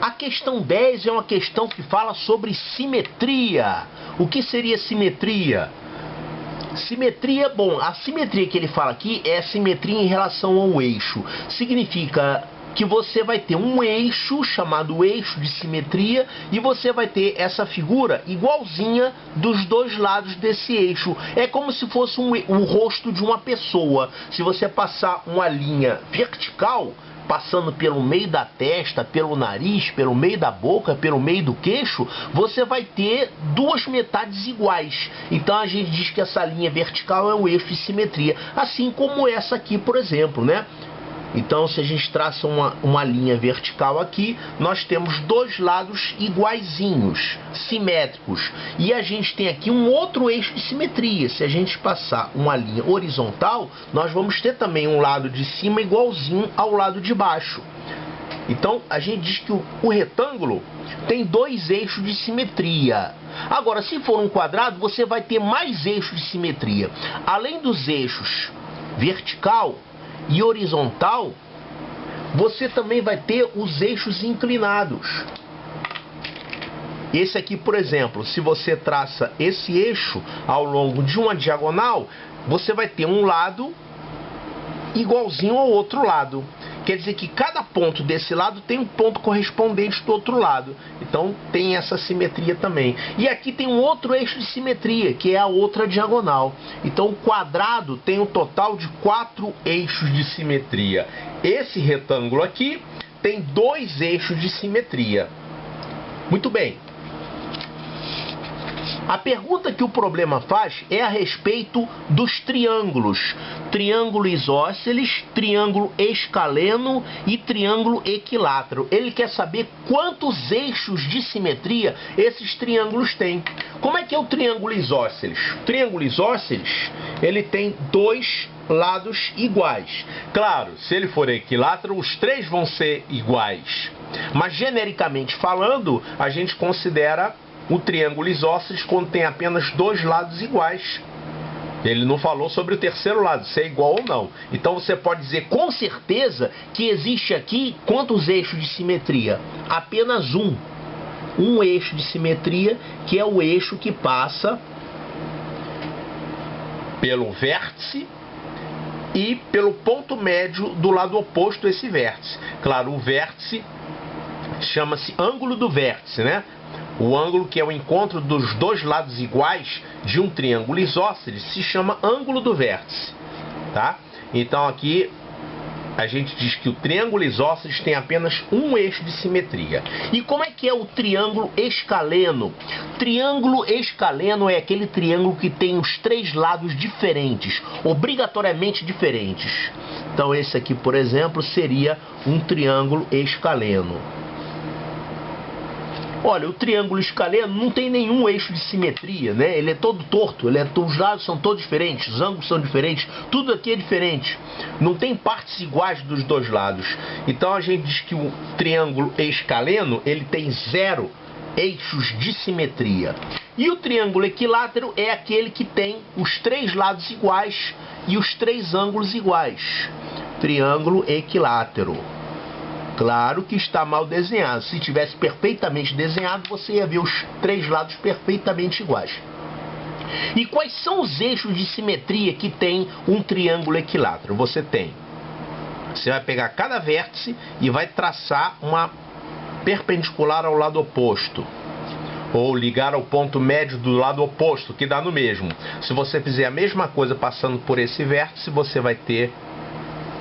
A questão 10 é uma questão que fala sobre simetria. O que seria simetria? Simetria, bom, a simetria que ele fala aqui é a simetria em relação ao eixo. Significa que você vai ter um eixo chamado eixo de simetria e você vai ter essa figura igualzinha dos dois lados desse eixo. É como se fosse o rosto de uma pessoa. Se você passar uma linha vertical, passando pelo meio da testa, pelo nariz, pelo meio da boca, pelo meio do queixo, você vai ter duas metades iguais. Então a gente diz que essa linha vertical é o eixo de simetria, assim como essa aqui, por exemplo, né? Então, se a gente traça uma linha vertical aqui, nós temos dois lados iguaizinhos, simétricos. E a gente tem aqui um outro eixo de simetria. Se a gente passar uma linha horizontal, nós vamos ter também um lado de cima igualzinho ao lado de baixo. Então, a gente diz que o retângulo tem dois eixos de simetria. Agora, se for um quadrado, você vai ter mais eixos de simetria. Além dos eixos vertical e horizontal, você também vai ter os eixos inclinados. Esse aqui, por exemplo, se você traça esse eixo ao longo de uma diagonal, você vai ter um lado igualzinho ao outro lado. Quer dizer que cada ponto desse lado tem um ponto correspondente do outro lado. Então tem essa simetria também. E aqui tem um outro eixo de simetria, que é a outra diagonal. Então o quadrado tem um total de 4 eixos de simetria. Esse retângulo aqui tem 2 eixos de simetria. Muito bem. A pergunta que o problema faz é a respeito dos triângulos. Triângulo isósceles, triângulo escaleno e triângulo equilátero. Ele quer saber quantos eixos de simetria esses triângulos têm. Como é que é o triângulo isósceles? O triângulo isósceles, ele tem dois lados iguais. Claro, se ele for equilátero, os três vão ser iguais. Mas genericamente falando, a gente considera o triângulo isósceles quando tem apenas dois lados iguais. Ele não falou sobre o terceiro lado, se é igual ou não. Então você pode dizer com certeza que existe aqui quantos eixos de simetria? Apenas um. Um eixo de simetria, que é o eixo que passa pelo vértice e pelo ponto médio do lado oposto a esse vértice. Claro, o vértice chama-se ângulo do vértice, né? O ângulo que é o encontro dos dois lados iguais de um triângulo isósceles se chama ângulo do vértice, tá? Então aqui a gente diz que o triângulo isósceles tem apenas um eixo de simetria. E como é que é o triângulo escaleno? Triângulo escaleno é aquele triângulo que tem os três lados diferentes, obrigatoriamente diferentes. Então esse aqui, por exemplo, seria um triângulo escaleno. Olha, o triângulo escaleno não tem nenhum eixo de simetria, né? Ele é todo torto, os lados são todos diferentes, os ângulos são diferentes, tudo aqui é diferente. Não tem partes iguais dos dois lados. Então a gente diz que o triângulo escaleno, ele tem 0 eixos de simetria. E o triângulo equilátero é aquele que tem os três lados iguais e os três ângulos iguais. Triângulo equilátero. Claro que está mal desenhado. Se tivesse perfeitamente desenhado, você ia ver os três lados perfeitamente iguais. E quais são os eixos de simetria que tem um triângulo equilátero? Você vai pegar cada vértice e vai traçar uma perpendicular ao lado oposto. Ou ligar ao ponto médio do lado oposto, que dá no mesmo. Se você fizer a mesma coisa passando por esse vértice, você vai ter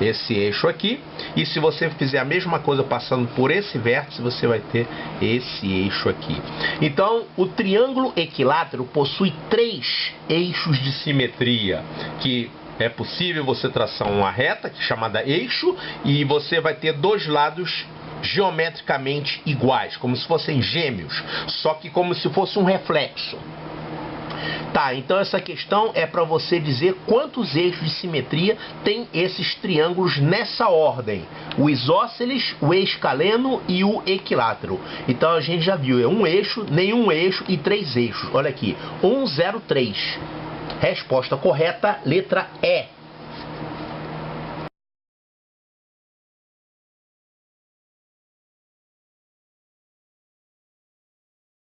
esse eixo aqui, e se você fizer a mesma coisa passando por esse vértice, você vai ter esse eixo aqui. Então, o triângulo equilátero possui 3 eixos de simetria, que é possível você traçar uma reta, chamada eixo, e você vai ter dois lados geometricamente iguais, como se fossem gêmeos, só que como se fosse um reflexo. Tá, então essa questão é para você dizer quantos eixos de simetria tem esses triângulos nessa ordem. O isósceles, o escaleno e o equilátero. Então a gente já viu, é um eixo, nenhum eixo e 3 eixos. Olha aqui, 1, 0, 3. Resposta correta, letra E.